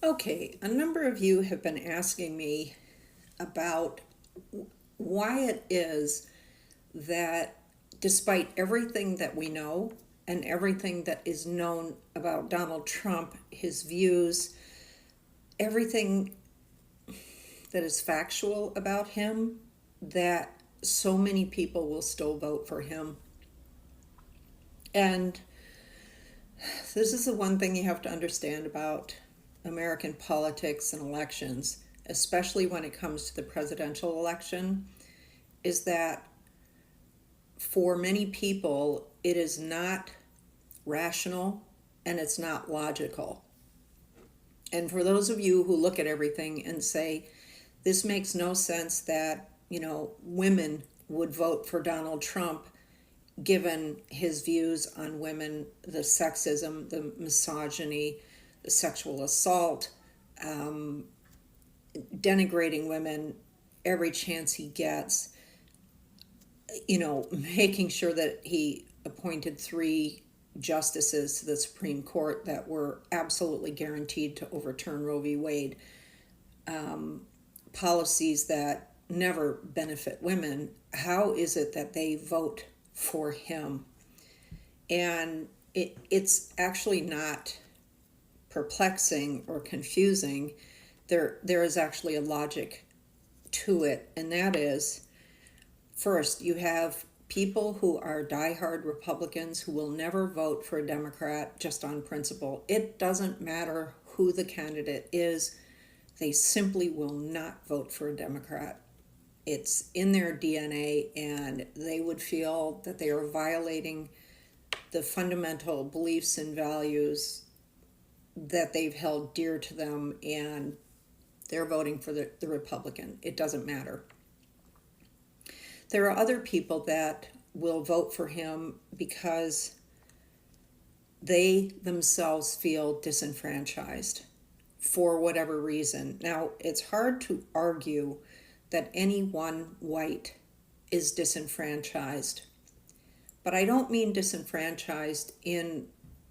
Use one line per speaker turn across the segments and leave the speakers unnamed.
Okay, a number of you have been asking me about why it is that despite everything that we know and everything that is known about Donald Trump, his views, everything that is factual about him, that so many people will still vote for him. And this is the one thing you have to understand about American politics and elections, especially when it comes to the presidential election, is that for many people, it is not rational and it's not logical. And for those of you who look at everything and say, this makes no sense that, women would vote for Donald Trump given his views on women, the sexism, the misogyny, the sexual assault, um, denigrating women every chance he gets, making sure that he appointed three justices to the Supreme Court that were absolutely guaranteed to overturn Roe v. Wade, policies that never benefit women. How is it that they vote for him? And it's actually not perplexing or confusing. There is actually a logic to it, and that is, first, you have people who are diehard Republicans who will never vote for a Democrat just on principle. It doesn't matter who the candidate is, they simply will not vote for a Democrat. It's in their DNA, and they would feel that they are violating the fundamental beliefs and values that they've held dear to them, and they're voting for the Republican. It doesn't matter. There are other people that will vote for him because they themselves feel disenfranchised for whatever reason. Now, it's hard to argue that any one white is disenfranchised, but I don't mean disenfranchised in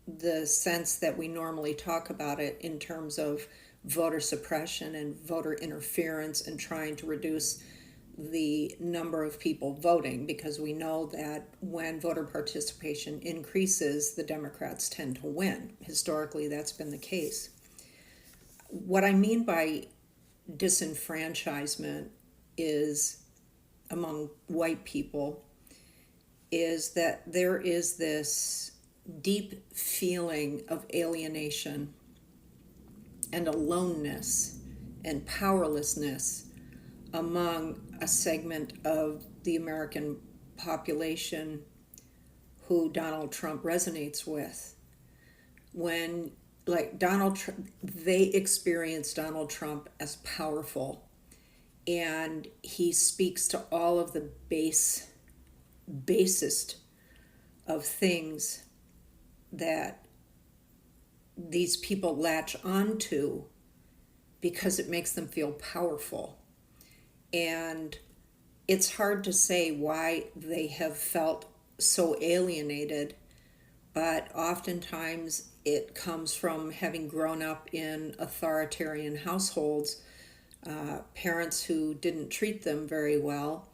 the sense that we normally talk about it in terms of voter suppression and voter interference and trying to reduce the number of people voting, because we know that when voter participation increases, the Democrats tend to win. Historically, that's been the case. What I mean by disenfranchisement is, among white people, is that there is this deep feeling of alienation and aloneness and powerlessness among a segment of the American population who Donald Trump resonates with. When, like, Donald Trump, they experience Donald Trump as powerful, and he speaks to all of the basest of things that these people latch onto because it makes them feel powerful. And it's hard to say why they have felt so alienated, but oftentimes it comes from having grown up in authoritarian households, parents who didn't treat them very well.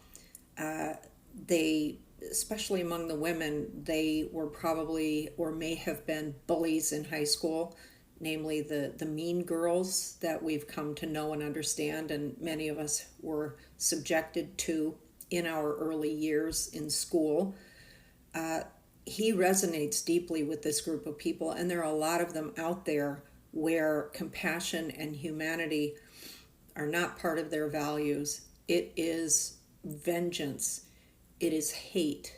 They, especially among the women, they were probably or may have been bullies in high school, namely the mean girls that we've come to know and understand, and many of us were subjected to in our early years in school. He resonates deeply with this group of people, and there are a lot of them out there where compassion and humanity are not part of their values. It is vengeance. It is hate.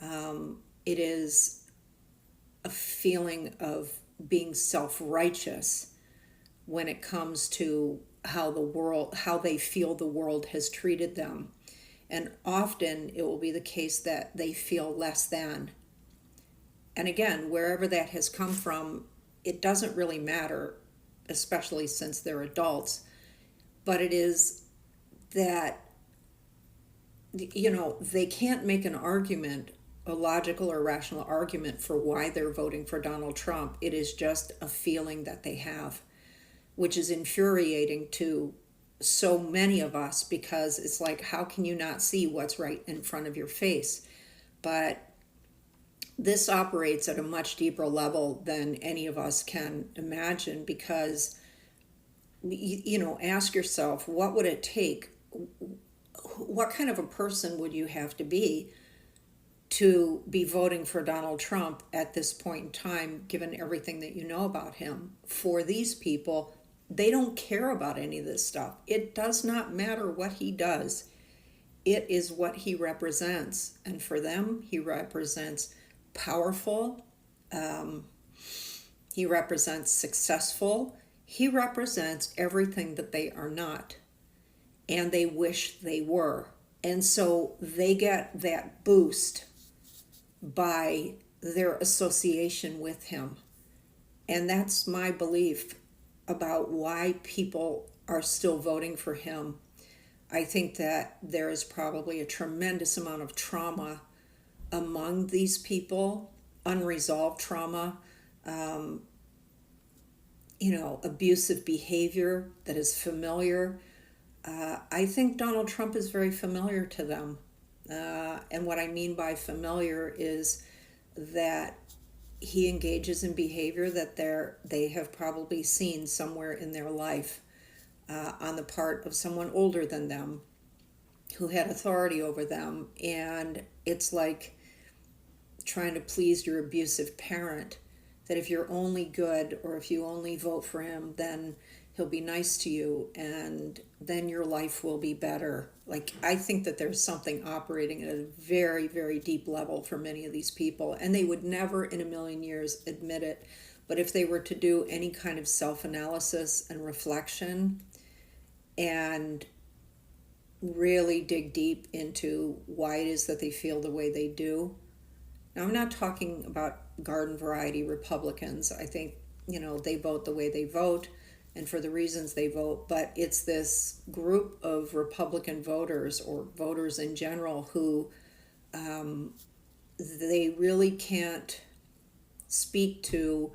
It is a feeling of being self-righteous when it comes to how they feel the world has treated them. And often it will be the case that they feel less than. And again, wherever that has come from, it doesn't really matter, especially since they're adults. But it is that, they can't make an argument, a logical or rational argument for why they're voting for Donald Trump. It is just a feeling that they have. which is infuriating to so many of us, because it's like, how can you not see what's right in front of your face? But this operates at a much deeper level than any of us can imagine, because ask yourself, what would it take? What kind of a person would you have to be voting for Donald Trump at this point in time, given everything that you know about him? For these people, they don't care about any of this stuff. It does not matter what he does. It is what he represents. And for them, he represents powerful, he represents successful, he represents everything that they are not, and they wish they were. And so they get that boost by their association with him. And that's my belief about why people are still voting for him. I think that there is probably a tremendous amount of trauma among these people, unresolved trauma, abusive behavior that is familiar. I think Donald Trump is very familiar to them. And what I mean by familiar is that he engages in behavior that they have probably seen somewhere in their life, on the part of someone older than them who had authority over them. And it's like trying to please your abusive parent, that if you're only good, or if you only vote for him, then he'll be nice to you, and then your life will be better. Like, I think that there's something operating at a very, very deep level for many of these people, and they would never in a million years admit it. But if they were to do any kind of self-analysis and reflection and really dig deep into why it is that they feel the way they do. Now, I'm not talking about garden variety Republicans. I think, they vote the way they vote and for the reasons they vote, but it's this group of Republican voters, or voters in general, who they really can't speak to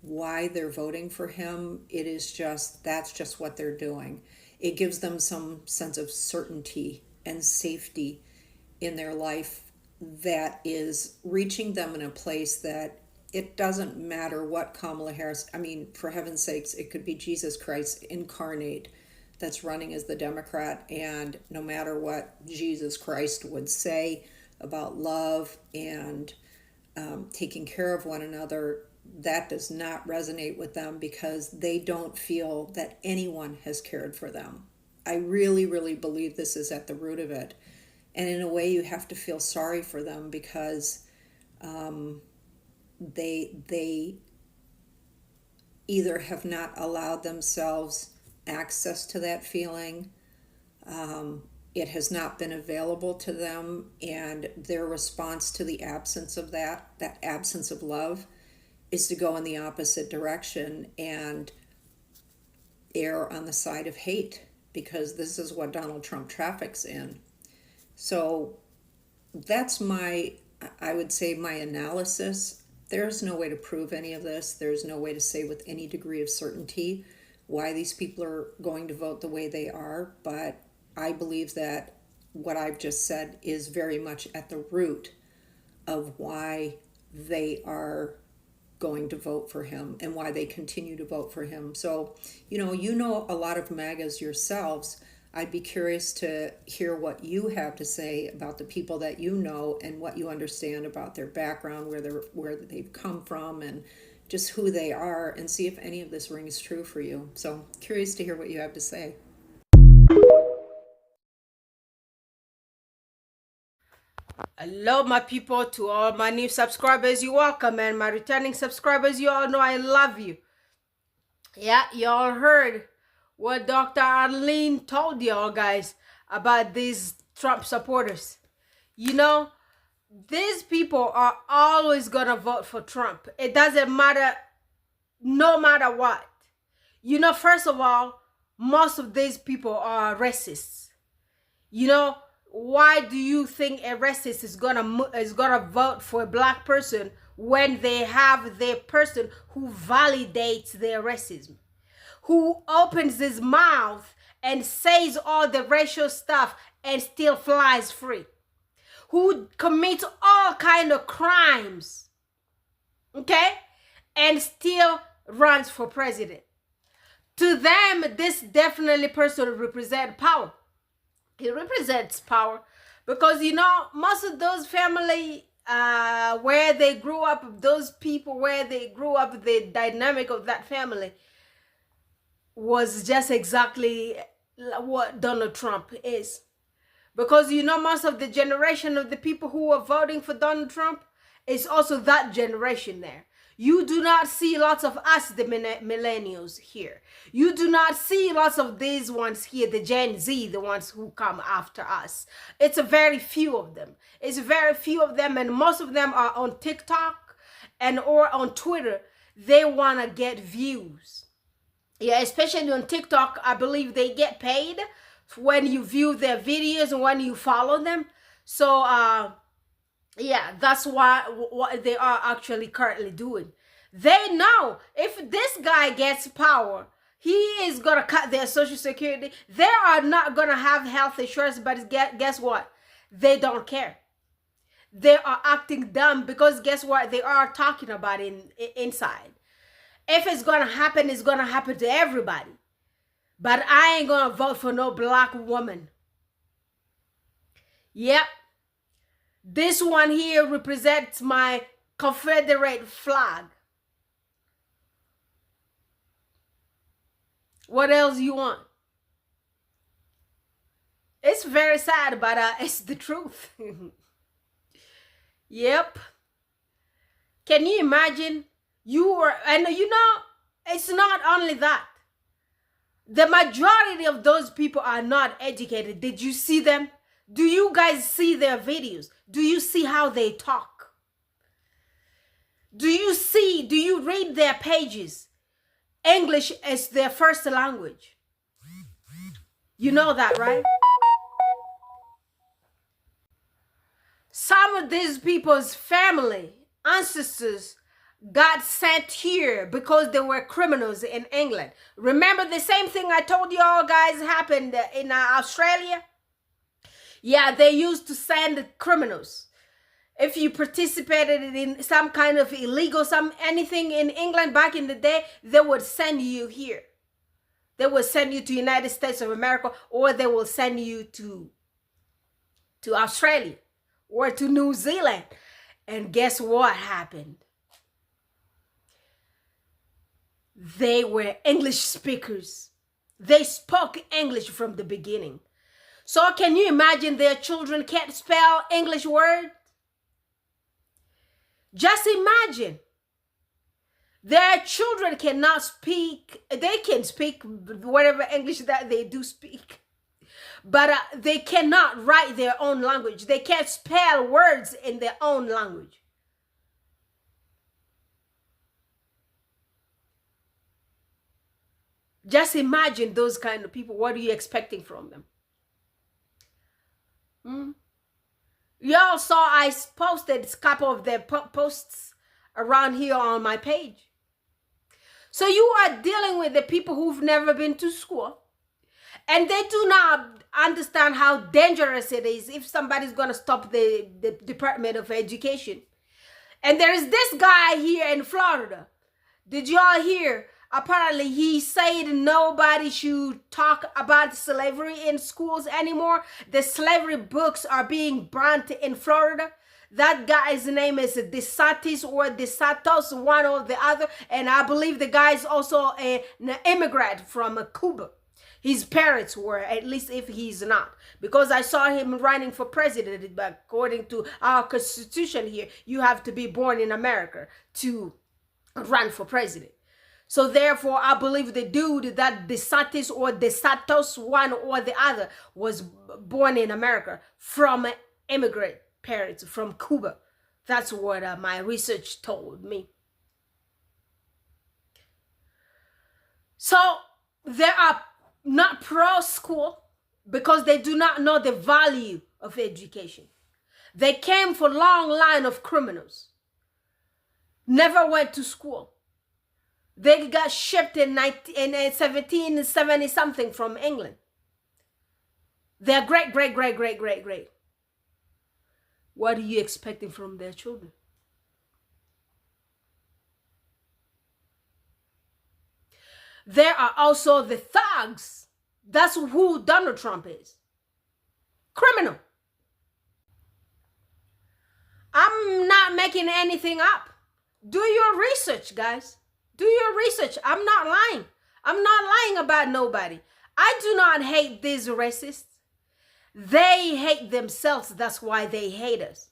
why they're voting for him. It is just, that's just what they're doing. It gives them some sense of certainty and safety in their life that is reaching them in a place that it doesn't matter what Kamala Harris, I mean, for heaven's sakes, it could be Jesus Christ incarnate that's running as the Democrat, and no matter what Jesus Christ would say about love and taking care of one another, that does not resonate with them, because they don't feel that anyone has cared for them. I really, really believe this is at the root of it. And in a way, you have to feel sorry for them, because they either have not allowed themselves access to that feeling, it has not been available to them, and their response to the absence of that absence of love, is to go in the opposite direction and err on the side of hate, because this is what Donald Trump traffics in. So that's I would say, my analysis. There's no way to prove any of this. There's no way to say with any degree of certainty why these people are going to vote the way they are. But I believe that what I've just said is very much at the root of why they are going to vote for him and why they continue to vote for him. So, you know a lot of MAGAs yourselves. I'd be curious to hear what you have to say about the people that you know and what you understand about their background, where they've come from, and just who they are, and see if any of this rings true for you. So, curious to hear what you have to say.
Hello, my people. To all my new subscribers, you're welcome, and my returning subscribers, you all know I love you. Yeah, y'all heard what Dr. Arlene told y'all guys about these Trump supporters. These people are always gonna vote for Trump. It doesn't matter, no matter what. First of all, most of these people are racists. Why do you think a racist is gonna vote for a black person when they have their person who validates their racism, who opens his mouth and says all the racial stuff and still flies free, who commits all kind of crimes, okay, and still runs for president. To them, this definitely person represents power. He represents power because, you know, most of those family where they grew up, those people where they grew up, the dynamic of that family was just exactly what Donald Trump is. Because, you know, most of the generation of the people who are voting for Donald Trump is also that generation there. You do not see lots of us, the millennials here. You do not see lots of these ones here, the Gen Z, the ones who come after us. It's a very few of them. It's very few of them, and most of them are on TikTok and or on Twitter. They want to get views. Yeah, especially on TikTok, I believe they get paid when you view their videos and when you follow them. So, yeah, that's what they are actually currently doing. They know if this guy gets power, he is going to cut their social security. They are not going to have health insurance, but guess what? They don't care. They are acting dumb because guess what? They are talking about it inside. If it's going to happen, it's going to happen to everybody. But I ain't going to vote for no black woman. Yep. This one here represents my Confederate flag. What else you want? It's very sad, but it's the truth. Yep. Can you imagine? And you know, it's not only that. The majority of those people are not educated. Did you see them? Do you guys see their videos? Do you see how they talk? Do you read their pages? English is their first language. You know that, right? Some of these people's family, ancestors, got sent here because they were criminals in England. Remember the same thing I told you all guys happened in Australia? Yeah, they used to send criminals. If you participated in some kind of illegal, anything in England back in the day, they would send you here. They will send you to United States of America, or they will send you to Australia or to New Zealand. And guess what happened? They were English speakers. They spoke English from the beginning. So can you imagine their children can't spell English words? Just imagine. Their children cannot speak. They can speak whatever English that they do speak. But they cannot write their own language. They can't spell words in their own language. Just imagine those kind of people. What are you expecting from them? Y'all saw I posted a couple of their posts around here on my page. So you are dealing with the people who've never been to school. And they do not understand how dangerous it is if somebody's going to stop the Department of Education. And there is this guy here in Florida. Did y'all hear? Apparently, he said nobody should talk about slavery in schools anymore. The slavery books are being burnt in Florida. That guy's name is DeSantis or DeSantos, one or the other. And I believe the guy is also an immigrant from Cuba. His parents were, at least if he's not. Because I saw him running for president. But according to our constitution here, you have to be born in America to run for president. So therefore, I believe the dude that DeSantis or DeSantos, one or the other, was born in America from immigrant parents from Cuba. That's what my research told me. So they are not pro-school because they do not know the value of education. They came from a long line of criminals. Never went to school. They got shipped in 1770 something from England. They're great, great, great, great, great, great. What are you expecting from their children? There are also the thugs. That's who Donald Trump is. Criminal. I'm not making anything up. Do your research, guys. Do your research. I'm not lying. I'm not lying about nobody. I do not hate these racists. They hate themselves. That's why they hate us.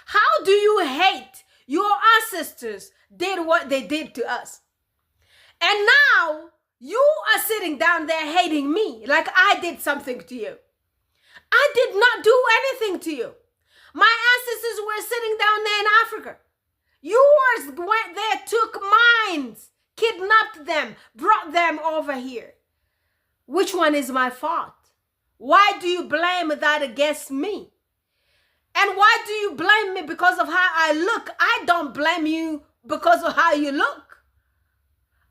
How do you hate your ancestors did what they did to us? And now you are sitting down there hating me like I did something to you. I did not do anything to you. My ancestors were sitting down there in Africa. Yours went there, took mines, kidnapped them, brought them over here. Which one is my fault? Why do you blame that against me? And why do you blame me because of how I look? I don't blame you because of how you look.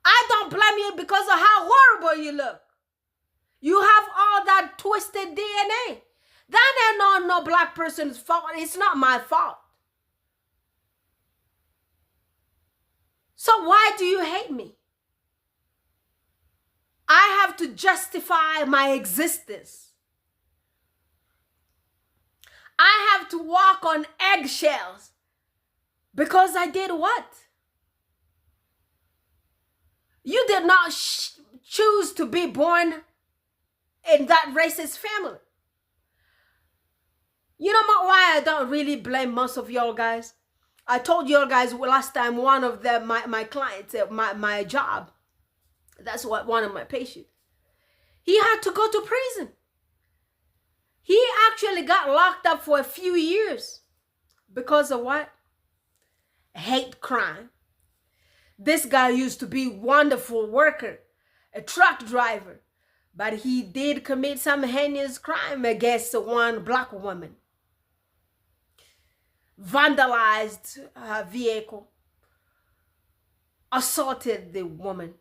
I don't blame you because of how horrible you look. You have all that twisted DNA. That ain't no black person's fault. It's not my fault. So why do you hate me? I have to justify my existence. I have to walk on eggshells because I did what? You did not choose to be born in that racist family. You know why I don't really blame most of y'all guys? I told y'all guys last time one of them, my clients at my job, that's what one of my patients, he had to go to prison. He actually got locked up for a few years because of what? Hate crime. This guy used to be a wonderful worker, a truck driver, but he did commit some heinous crime against one black woman. Vandalized her vehicle, assaulted the woman.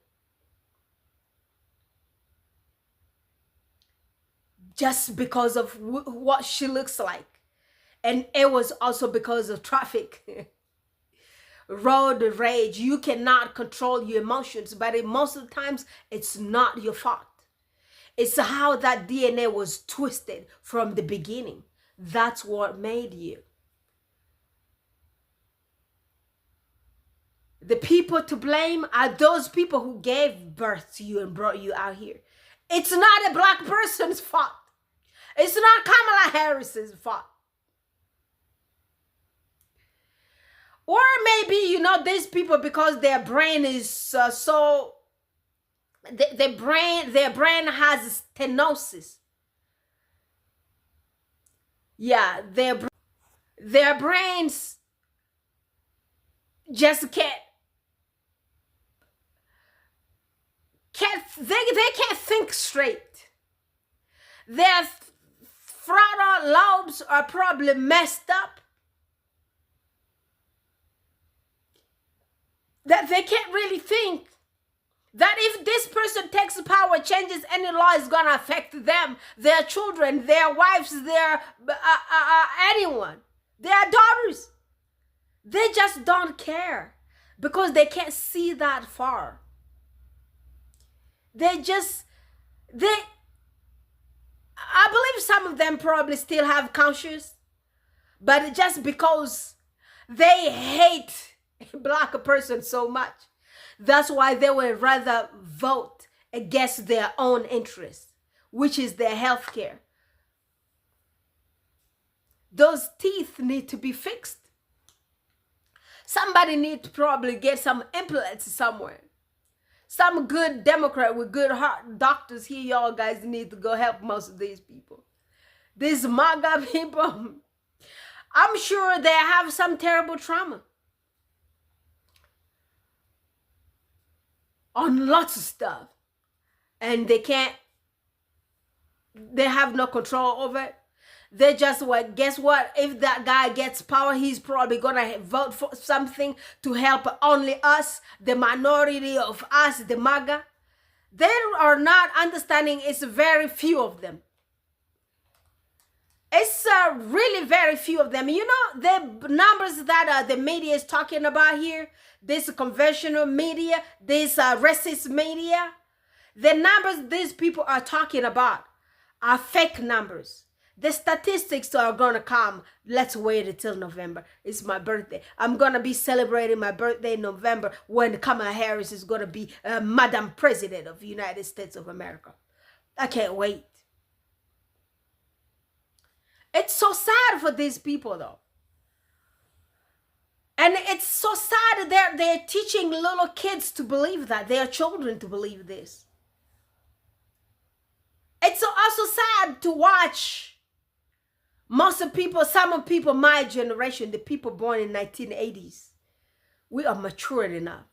Just because of what she looks like. And it was also because of traffic. Road rage. You cannot control your emotions, but most of the times it's not your fault. It's how that DNA was twisted from the beginning. That's what made you. The people to blame are those people who gave birth to you and brought you out here. It's not a black person's fault. It's not Kamala Harris's fault. Or maybe, these people, because their brain is their brain has stenosis. Yeah, their brains just can't they can't think straight. Their frontal lobes are probably messed up. That they can't really think that if this person takes power, changes any law, is going to affect them, their children, their wives, their anyone, their daughters. They just don't care because they can't see that far. I believe some of them probably still have conscience, but just because they hate a black person so much, that's why they would rather vote against their own interests, which is their health care. Those teeth need to be fixed. Somebody need to probably get some implants somewhere. Some good Democrat with good heart doctors here, y'all guys need to go help most of these people. These MAGA people, I'm sure they have some terrible trauma on lots of stuff. And they have no control over it. They just what? Guess what? If that guy gets power, he's probably gonna vote for something to help only us, the minority of us, the MAGA. They are not understanding. It's very few of them. It's really very few of them. You know, the numbers that the media is talking about here, this conventional media, this racist media, the numbers these people are talking about are fake numbers. The statistics are gonna come. Let's wait until November. It's my birthday. I'm gonna be celebrating my birthday in November when Kamala Harris is gonna be Madam President of the United States of America. I can't wait. It's so sad for these people though. And it's so sad that they're teaching little kids to believe that, their children to believe this. It's also sad to watch some of people my generation, the people born in 1980s, we are matured enough.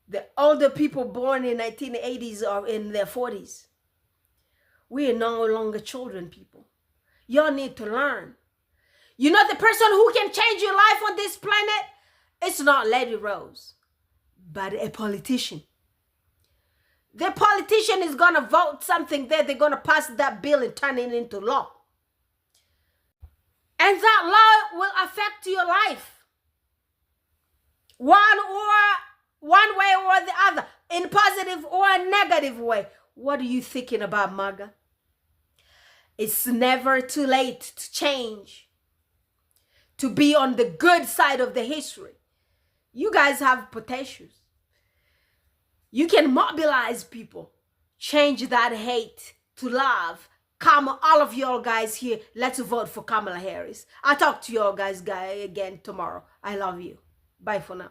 The older people born in 1980s are in their 40s. We are no longer children people. Y'all need to learn. You know the person who can change your life on this planet? It's not Lady Rose, but a politician. The politician is going to vote something there. They're going to pass that bill and turn it into law. And that law will affect your life. One way or the other, in positive or a negative way. What are you thinking about, MAGA? It's never too late to change, to be on the good side of the history. You guys have potentials. You can mobilize people, change that hate to love. Come, all of y'all guys here, let's vote for Kamala Harris. I'll talk to y'all guys again tomorrow. I love you. Bye for now.